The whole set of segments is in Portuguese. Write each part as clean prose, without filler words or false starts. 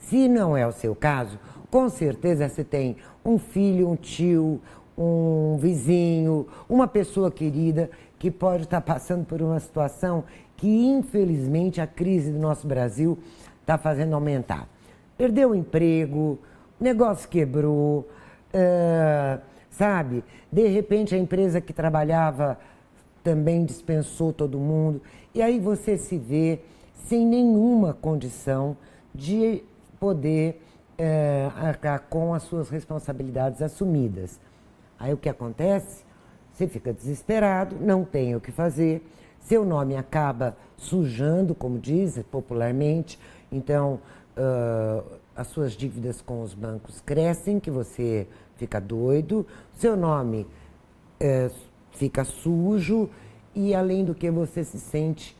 Se não é o seu caso, com certeza você tem um filho, um tio, um vizinho, uma pessoa querida que pode estar passando por uma situação que, infelizmente, a crise do nosso Brasil está fazendo aumentar. Perdeu o emprego, o negócio quebrou, sabe? De repente, a empresa que trabalhava também dispensou todo mundo. E aí você se vê sem nenhuma condição de poder arcar com as suas responsabilidades assumidas. Aí o que acontece? Você fica desesperado, não tem o que fazer, seu nome acaba sujando, como diz popularmente, então as suas dívidas com os bancos crescem, que você fica doido, seu nome fica sujo e, além do que, você se sente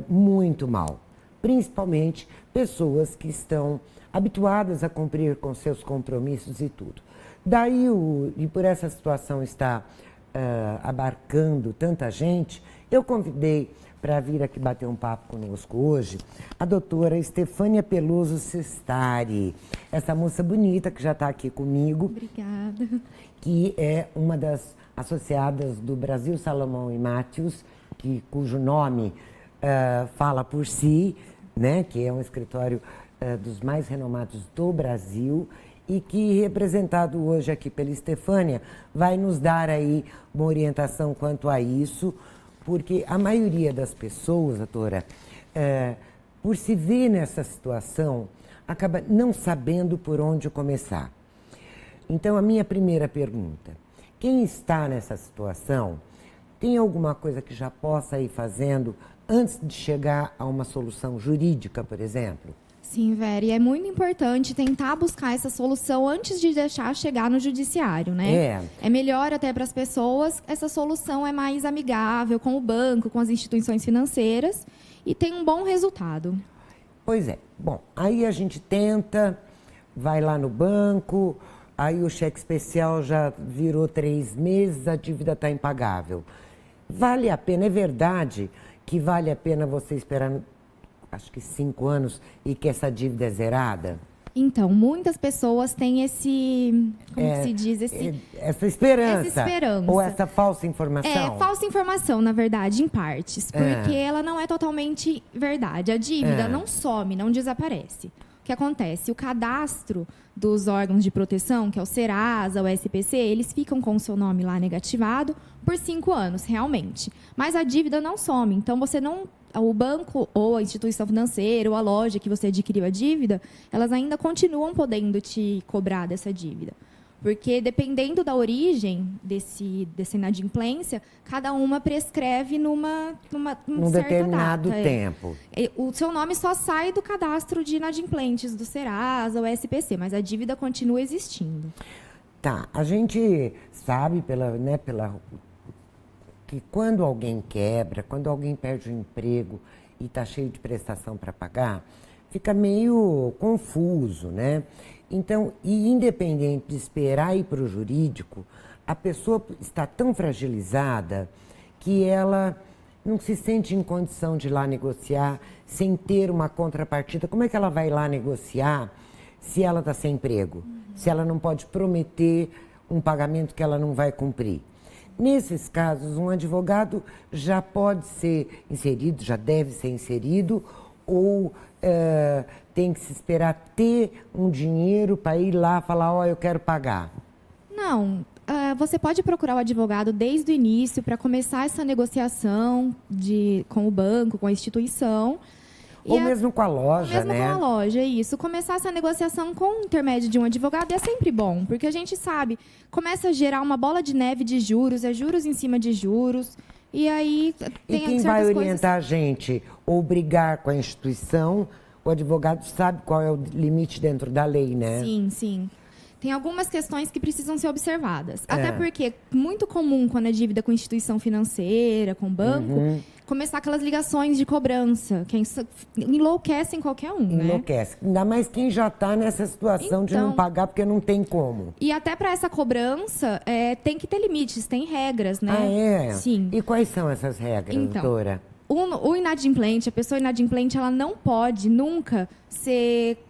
muito mal. Principalmente pessoas que estão habituadas a cumprir com seus compromissos e tudo. Daí, e por essa situação estar abarcando tanta gente, eu convidei para vir aqui bater um papo conosco hoje a doutora Estefânia Peloso Sestari, essa moça bonita que já está aqui comigo. Obrigada. Que é uma das associadas do Brasil Salomão e Matheus, cujo nome fala por si, né, que é um escritório dos mais renomados do Brasil e que, representado hoje aqui pela Estefânia, vai nos dar aí uma orientação quanto a isso, porque a maioria das pessoas, doutora, por se ver nessa situação, acaba não sabendo por onde começar. Então, a minha primeira pergunta: quem está nessa situação, tem alguma coisa que já possa ir fazendo antes de chegar a uma solução jurídica, por exemplo? Sim, Vera, e é muito importante tentar buscar essa solução antes de deixar chegar no judiciário, né? É melhor até para as pessoas, essa solução é mais amigável com o banco, com as instituições financeiras e tem um bom resultado. Pois é. Bom, aí a gente tenta, vai lá no banco, aí o cheque especial já virou 3 meses, a dívida está impagável. Vale a pena, é verdade que vale a pena você esperar, acho que 5 anos, e que essa dívida é zerada? Então, muitas pessoas têm esse, como se diz, essa esperança. Essa esperança. Ou essa falsa informação? É, falsa informação, na verdade, em partes, porque ela não é totalmente verdade. A dívida não some, não desaparece. O que acontece? O cadastro dos órgãos de proteção, que é o Serasa, o SPC, eles ficam com o seu nome lá negativado por 5 anos, realmente. Mas a dívida não some, então você não... O banco ou a instituição financeira ou a loja que você adquiriu a dívida, elas ainda continuam podendo te cobrar dessa dívida. Porque, dependendo da origem dessa inadimplência, cada uma prescreve num determinado tempo. O seu nome só sai do cadastro de inadimplentes do Serasa ou SPC, mas a dívida continua existindo. Tá, a gente sabe que quando alguém quebra, quando alguém perde o emprego e está cheio de prestação para pagar, fica meio confuso, né? Então, e independente de esperar ir para o jurídico, a pessoa está tão fragilizada que ela não se sente em condição de ir lá negociar sem ter uma contrapartida. Como é que ela vai lá negociar se ela está sem emprego? Se ela não pode prometer um pagamento que ela não vai cumprir? Nesses casos, um advogado já pode ser inserido, já deve ser inserido, ou tem que se esperar ter um dinheiro para ir lá falar, ó, eu quero pagar? Não, você pode procurar o advogado desde o início para começar essa negociação com o banco, com a instituição. Ou mesmo com a loja, né? Mesmo com a loja, isso. Começar essa negociação com o intermédio de um advogado é sempre bom, porque a gente sabe, começa a gerar uma bola de neve de juros, é juros em cima de juros, e aí tem E quem vai orientar a gente ou brigar com a instituição, o advogado sabe qual é o limite dentro da lei, né? Sim, sim. Tem algumas questões que precisam ser observadas. Até porque é muito comum, quando é dívida com instituição financeira, com banco, começar aquelas ligações de cobrança, que enlouquecem qualquer um, né? Enlouquece. Ainda mais quem já está nessa situação de não pagar porque não tem como. E até para essa cobrança, tem que ter limites, tem regras, né? Ah, é? Sim. E quais são essas regras, doutora? O inadimplente, a pessoa inadimplente, ela não pode nunca ser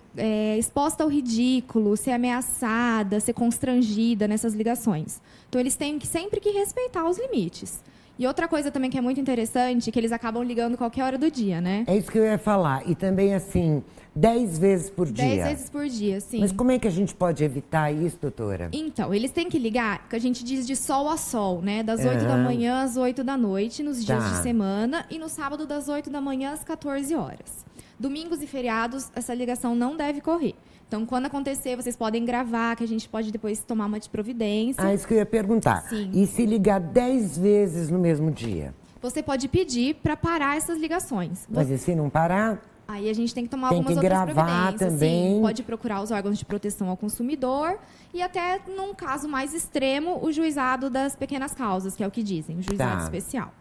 exposta ao ridículo, ser ameaçada, ser constrangida nessas ligações. Então, eles têm sempre que respeitar os limites. E outra coisa também que é muito interessante, que eles acabam ligando qualquer hora do dia, né? É isso que eu ia falar. E também, assim, 10 vezes por dia. 10 vezes por dia, sim. Mas como é que a gente pode evitar isso, doutora? Então, eles têm que ligar, que a gente diz de sol a sol, né? Das 8 da manhã às 8 da noite, nos dias de semana. E no sábado, das 8 da manhã às 14 horas. Domingos e feriados, essa ligação não deve correr. Então, quando acontecer, vocês podem gravar, que a gente pode depois tomar uma providência. Ah, isso que eu ia perguntar. Sim. E se ligar 10 vezes no mesmo dia? Você pode pedir para parar essas ligações. Mas e se não parar? Aí a gente tem que tomar Tem algumas que outras gravar providências. também. Sim, pode procurar os órgãos de proteção ao consumidor e até, num caso mais extremo, o juizado das pequenas causas, que é o que dizem, o juizado especial.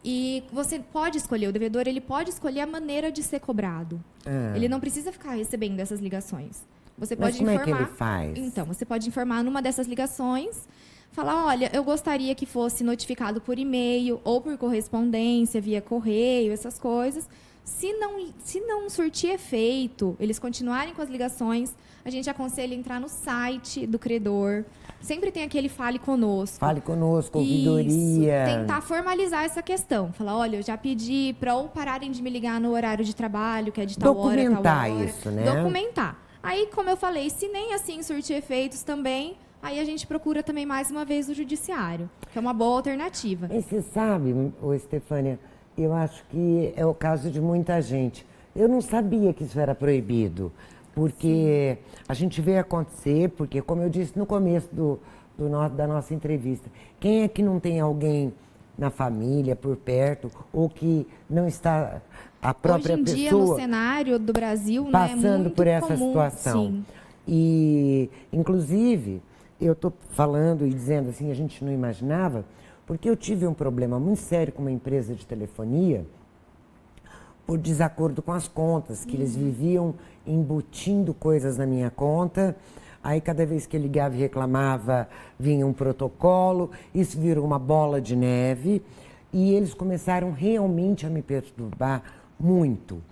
E você pode escolher, o devedor ele pode escolher a maneira de ser cobrado. Ele não precisa ficar recebendo essas ligações. Você Mas pode como informar. é que ele faz? Então, você pode informar numa dessas ligações, falar, olha, eu gostaria que fosse notificado por e-mail ou por correspondência, via correio, essas coisas. Se não surtir efeito, eles continuarem com as ligações, a gente aconselha entrar no site do credor. Sempre tem aquele Fale Conosco. Fale conosco, ouvidoria. Isso, tentar formalizar essa questão. Falar, olha, eu já pedi para ou pararem de me ligar no horário de trabalho, que é de tal hora, tal hora. Documentar isso, né? Documentar. Aí, como eu falei, se nem assim surtir efeitos também, aí a gente procura também mais uma vez o judiciário, que é uma boa alternativa. E você sabe, Estefânia, eu acho que é o caso de muita gente. Eu não sabia que isso era proibido, porque a gente vê acontecer, porque, como eu disse no começo da nossa entrevista, quem é que não tem alguém na família, por perto, ou que não está a própria pessoa... Hoje em dia, no cenário do Brasil, passando muito por essa comum, situação. Sim. E, inclusive, eu estou falando e dizendo assim, a gente não imaginava, porque eu tive um problema muito sério com uma empresa de telefonia por desacordo com as contas, que eles viviam embutindo coisas na minha conta. Aí, cada vez que eu ligava e reclamava, vinha um protocolo, isso virou uma bola de neve e eles começaram realmente a me perturbar muito.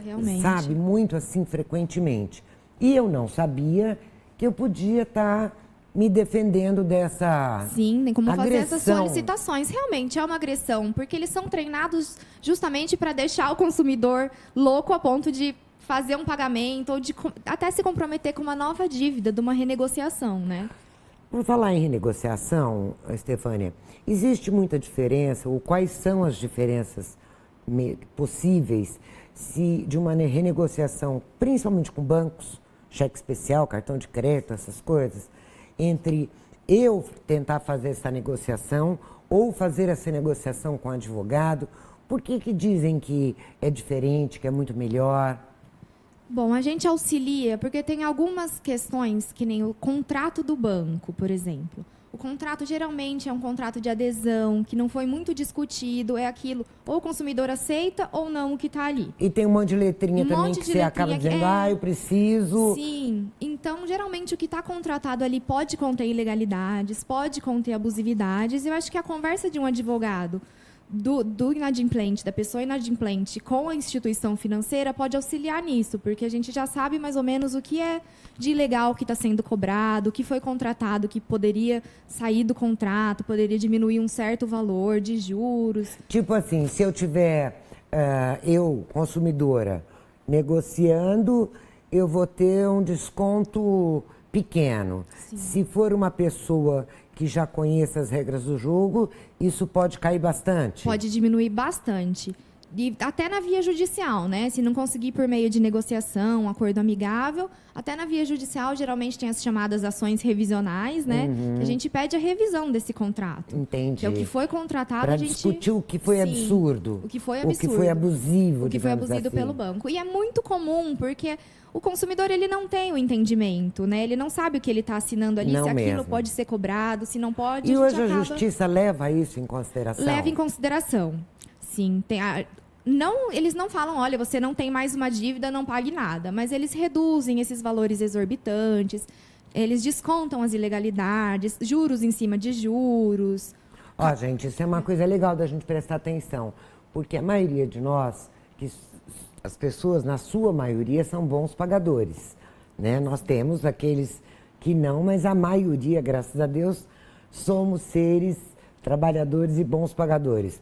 Realmente. Sabe, muito assim, frequentemente. E eu não sabia que eu podia estar me defendendo dessa Sim, tem como agressão. fazer essas solicitações. Realmente é uma agressão, porque eles são treinados justamente para deixar o consumidor louco a ponto de fazer um pagamento ou de até se comprometer com uma nova dívida, de uma renegociação, né? Por falar em renegociação, Estefânia, existe muita diferença, ou quais são as diferenças possíveis de uma renegociação, principalmente com bancos, cheque especial, cartão de crédito, essas coisas, entre eu tentar fazer essa negociação ou fazer essa negociação com o advogado? Por que dizem que é diferente, que é muito melhor? Bom, a gente auxilia porque tem algumas questões, que nem o contrato do banco, por exemplo. O contrato geralmente é um contrato de adesão, que não foi muito discutido, é aquilo, ou o consumidor aceita ou não o que está ali. E tem um monte de letrinha também que você acaba dizendo, eu preciso... Sim, então geralmente o que está contratado ali pode conter ilegalidades, pode conter abusividades, e eu acho que a conversa de um advogado do inadimplente, da pessoa inadimplente com a instituição financeira pode auxiliar nisso, porque a gente já sabe mais ou menos o que é de ilegal que está sendo cobrado, o que foi contratado, que poderia sair do contrato, poderia diminuir um certo valor de juros. Tipo assim, se eu tiver, eu, consumidora, negociando, eu vou ter um desconto pequeno. Sim. Se for uma pessoa que já conheça as regras do jogo, isso pode cair bastante? Pode diminuir bastante. E até na via judicial, né? Se não conseguir por meio de negociação, acordo amigável, até na via judicial, geralmente tem as chamadas ações revisionais, né? Que a gente pede a revisão desse contrato. Entendi. Que é o que foi contratado, pra discutir o que foi absurdo. O que foi absurdo. O que foi abusivo, o que foi abusivo assim. pelo banco. E é muito comum, porque o consumidor ele não tem o entendimento, né? Ele não sabe o que ele está assinando ali, não se aquilo mesmo. Pode ser cobrado, se não pode. E hoje a justiça leva isso em consideração? Leva em consideração, sim. Eles não falam, olha, você não tem mais uma dívida, não pague nada. Mas eles reduzem esses valores exorbitantes, eles descontam as ilegalidades, juros em cima de juros. Ó, gente, isso é uma coisa legal da gente prestar atenção, porque a maioria de nós que as pessoas, na sua maioria, são bons pagadores, né? Nós temos aqueles que não, mas a maioria, graças a Deus, somos seres trabalhadores e bons pagadores.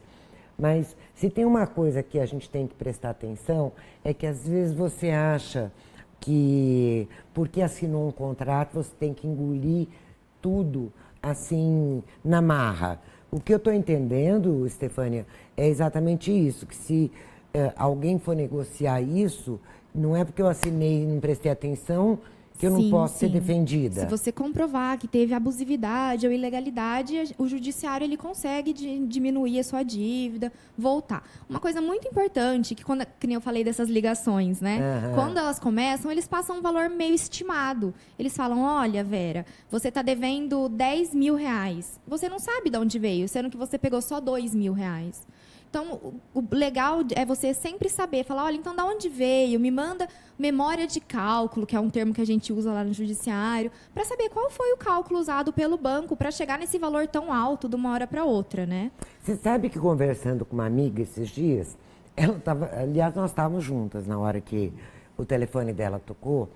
Mas se tem uma coisa que a gente tem que prestar atenção, é que às vezes você acha que porque assinou um contrato você tem que engolir tudo assim na marra. O que eu estou entendendo, Estefânia, é exatamente isso, que se alguém for negociar isso, não é porque eu assinei e não prestei atenção que eu não posso ser defendida. Se você comprovar que teve abusividade ou ilegalidade, o judiciário ele consegue diminuir a sua dívida, voltar. Uma coisa muito importante, que quando, que nem eu falei dessas ligações, né? Quando elas começam, eles passam um valor meio estimado. Eles falam, olha, Vera, você está devendo 10 mil reais. Você não sabe de onde veio, sendo que você pegou só 2 mil reais. Então, o legal é você sempre saber, falar, olha, então, de onde veio? Me manda memória de cálculo, que é um termo que a gente usa lá no judiciário, para saber qual foi o cálculo usado pelo banco para chegar nesse valor tão alto de uma hora para outra, né? Você sabe que conversando com uma amiga esses dias, ela tava, aliás, nós estávamos juntas na hora que o telefone dela tocou,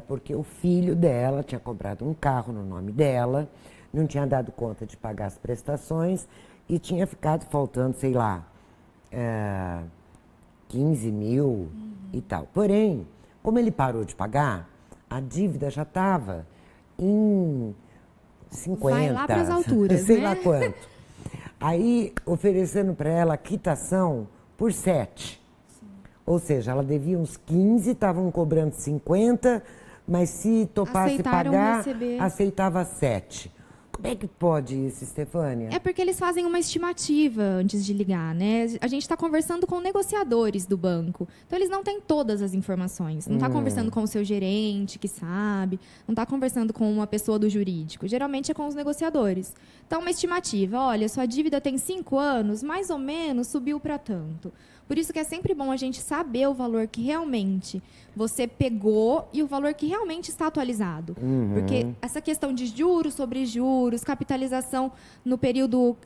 porque o filho dela tinha comprado um carro no nome dela, não tinha dado conta de pagar as prestações, e tinha ficado faltando, sei lá, 15 mil e tal. Porém, como ele parou de pagar, a dívida já estava em 50. Vai lá para as alturas, sei né? lá quanto. Aí, oferecendo para ela a quitação por 7. Sim. Ou seja, ela devia uns 15, estavam cobrando 50, mas se topasse pagar, aceitava 7. Como é que pode isso, Estefânia? É porque eles fazem uma estimativa antes de ligar, né? A gente está conversando com negociadores do banco. Então, eles não têm todas as informações. Não está conversando com o seu gerente, que sabe. Não está conversando com uma pessoa do jurídico. Geralmente é com os negociadores. Então, uma estimativa. Olha, sua dívida tem 5 anos, mais ou menos subiu para tanto. Por isso que é sempre bom a gente saber o valor que realmente você pegou e o valor que realmente está atualizado. Porque essa questão de juros sobre juros, capitalização no período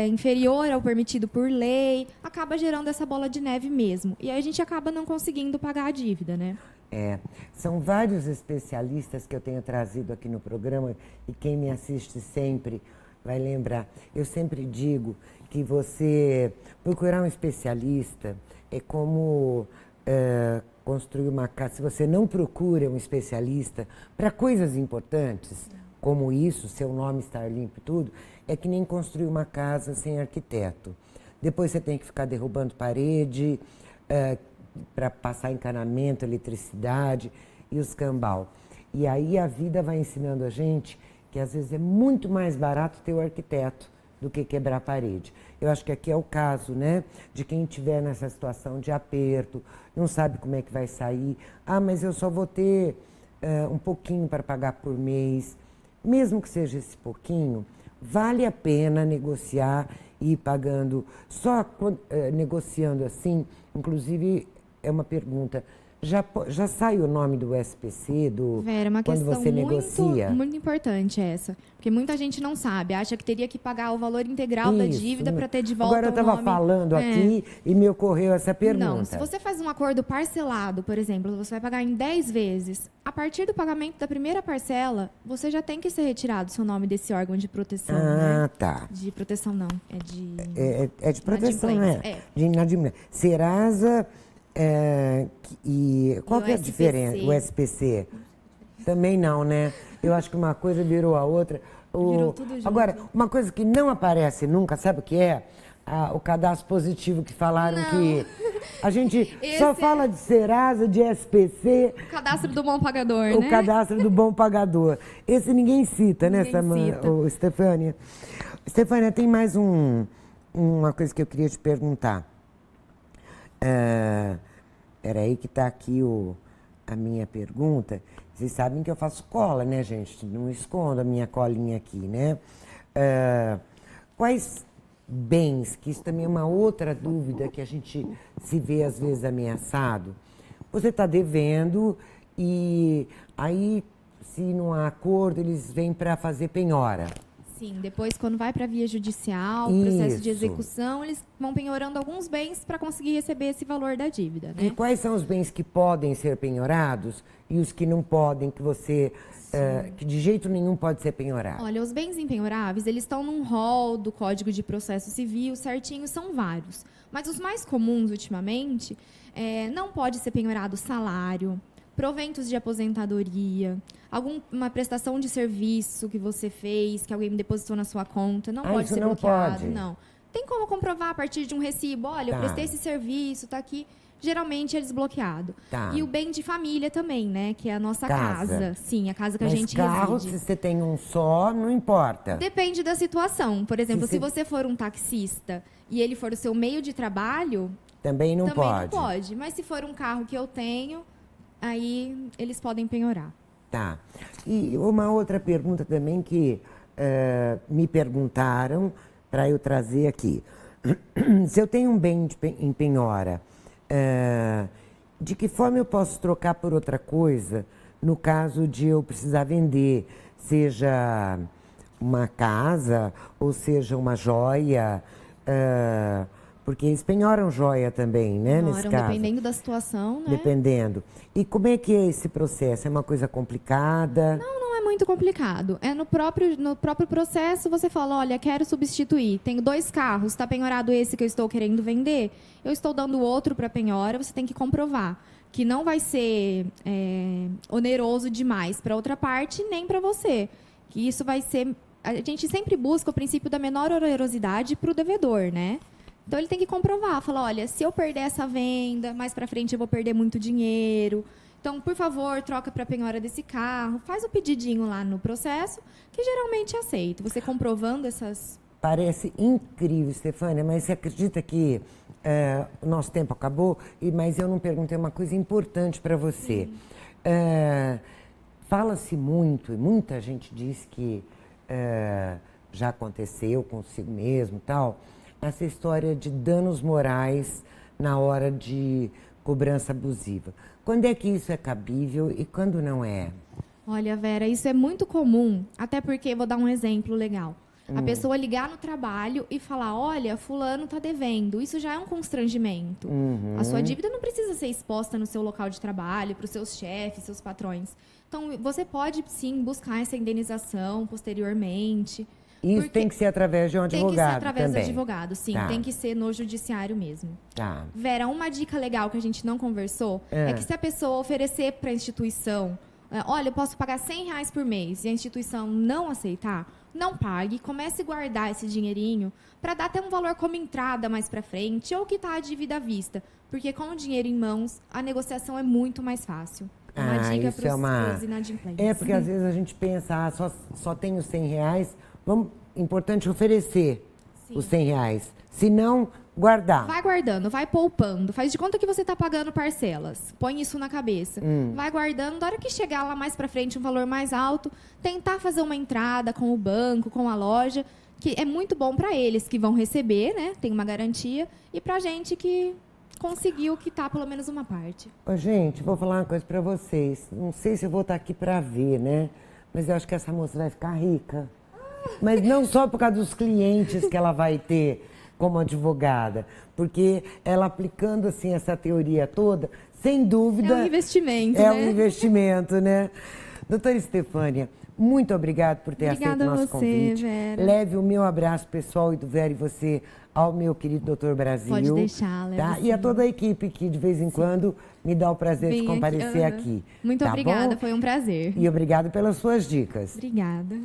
inferior ao permitido por lei, acaba gerando essa bola de neve mesmo. E aí a gente acaba não conseguindo pagar a dívida, né? São vários especialistas que eu tenho trazido aqui no programa e quem me assiste sempre vai lembrar. Eu sempre digo que você procurar um especialista é como construir uma casa. Se você não procura um especialista para coisas importantes, como isso, seu nome estar limpo e tudo, é que nem construir uma casa sem arquiteto. Depois você tem que ficar derrubando parede para passar encanamento, eletricidade e os cambal. E aí a vida vai ensinando a gente que às vezes é muito mais barato ter o arquiteto do que quebrar a parede. Eu acho que aqui é o caso, né, de quem estiver nessa situação de aperto, não sabe como é que vai sair. Ah, mas eu só vou ter um pouquinho para pagar por mês. Mesmo que seja esse pouquinho, vale a pena negociar e ir pagando. Só negociando assim, inclusive é uma pergunta, já sai o nome do SPC, Vera, uma quando questão você negocia? Muito importante essa. Porque muita gente não sabe, acha que teria que pagar o valor integral da dívida para ter de volta Agora eu o nome. estava falando aqui e me ocorreu essa pergunta. Não, se você faz um acordo parcelado, por exemplo, você vai pagar em 10 vezes, a partir do pagamento da primeira parcela, você já tem que ser retirado o seu nome desse órgão de proteção. Ah, tá. De proteção não, é de... É de proteção, né? De inadimplência. Serasa... e qual que é a diferença? O SPC? Também não, né? Eu acho que uma coisa virou a outra. Virou tudo junto. Agora, uma coisa que não aparece nunca, sabe o que é? O cadastro positivo que falaram que... A gente só fala de Serasa, de SPC... O cadastro do bom pagador, né? O cadastro do bom pagador. Esse ninguém cita, né, Estefânia? Estefânia, tem mais uma coisa que eu queria te perguntar. Era aí que está aqui a minha pergunta. Vocês sabem que eu faço cola, né, gente? Não escondo a minha colinha aqui, né? Quais bens, que isso também é uma outra dúvida que a gente se vê às vezes ameaçado. Você está devendo e aí, se não há acordo, eles vêm para fazer penhora. Sim, depois quando vai para a via judicial, processo de Isso. execução, eles vão penhorando alguns bens para conseguir receber esse valor da dívida, E né? quais são os bens que podem ser penhorados e os que não podem, que você, que de jeito nenhum pode ser penhorado? Olha, os bens impenhoráveis, eles estão num rol do Código de Processo Civil, certinho, são vários. Mas os mais comuns, ultimamente, não pode ser penhorado salário, proventos de aposentadoria, alguma prestação de serviço que você fez, que alguém depositou na sua conta, não pode isso ser não bloqueado, pode? não. Tem como comprovar a partir de um recibo, olha, eu Tá. prestei esse serviço, está aqui. Geralmente é desbloqueado. Tá. E o bem de família também, né? Que é a nossa Casa. casa. Sim, a casa que a Mas gente carro, reside. se você tem um só, não importa. Depende da situação. Por exemplo, Se se você- você for um taxista e ele for o seu meio de trabalho, Também não também pode. não pode. Mas se for um carro que eu tenho, aí eles podem penhorar. Tá. E uma outra pergunta também que me perguntaram para eu trazer aqui. Se eu tenho um bem em penhora, de que forma eu posso trocar por outra coisa no caso de eu precisar vender, seja uma casa ou seja uma joia, porque eles penhoram joia também, né, nesse Penhoram, caso. dependendo da situação, né? Dependendo. E como é que é esse processo? É uma coisa complicada? Não é muito complicado. É no próprio processo você fala, olha, quero substituir. Tenho 2 carros, está penhorado esse que eu estou querendo vender, eu estou dando outro para penhora, você tem que comprovar que não vai ser oneroso demais para outra parte, nem para você. Que isso vai ser... A gente sempre busca o princípio da menor onerosidade para o devedor, né? Então, ele tem que comprovar, falar, olha, se eu perder essa venda, mais para frente eu vou perder muito dinheiro. Então, por favor, troca para a penhora desse carro. Faz o pedidinho lá no processo, que geralmente é aceito. Você comprovando essas... Parece incrível, Stefânia, mas você acredita que o nosso tempo acabou? Mas eu não perguntei uma coisa importante para você. Fala-se muito, e muita gente diz que já aconteceu consigo mesmo e tal, essa história de danos morais na hora de cobrança abusiva. Quando é que isso é cabível e quando não é? Olha, Vera, isso é muito comum, até porque, vou dar um exemplo legal. A pessoa ligar no trabalho e falar, olha, fulano está devendo. Isso já é um constrangimento. A sua dívida não precisa ser exposta no seu local de trabalho, para os seus chefes, seus patrões. Então, você pode, sim, buscar essa indenização posteriormente. Isso tem que ser através de um advogado também. Tem que ser através também. do advogado, sim. Tá. Tem que ser no judiciário mesmo. Tá. Vera, uma dica legal que a gente não conversou é que se a pessoa oferecer para a instituição, olha, eu posso pagar R$100 por mês, e a instituição não aceitar, não pague, comece a guardar esse dinheirinho para dar até um valor como entrada mais para frente ou quitar a dívida à vista. Porque com o dinheiro em mãos, a negociação é muito mais fácil. Uma dica isso para os inadimplentes. porque às vezes a gente pensa, só tenho R$100, importante oferecer os R$100. Se não, guardar. Vai guardando, vai poupando. Faz de conta que você está pagando parcelas. Põe isso na cabeça. Vai guardando. Da hora que chegar lá mais para frente, um valor mais alto, tentar fazer uma entrada com o banco, com a loja, que é muito bom para eles que vão receber, né? Tem uma garantia. E para a gente que conseguiu quitar pelo menos uma parte. Ô, gente, vou falar uma coisa para vocês. Não sei se eu vou estar aqui para ver, né? Mas eu acho que essa moça vai ficar rica. Mas não só por causa dos clientes que ela vai ter como advogada, porque ela aplicando assim essa teoria toda, sem dúvida... É um investimento, É né? um investimento, né? Doutora Estefânia, muito obrigada por ter Obrigada aceito o nosso a você, convite. Vera. Leve o meu abraço pessoal e do Vera e você ao meu querido doutor Brasil. Pode deixar, levo tá? E a sim. toda a equipe que de vez em quando me dá o prazer de Vem comparecer aham. aqui. Muito tá obrigada, bom? foi um prazer. E obrigado pelas suas dicas. Obrigada.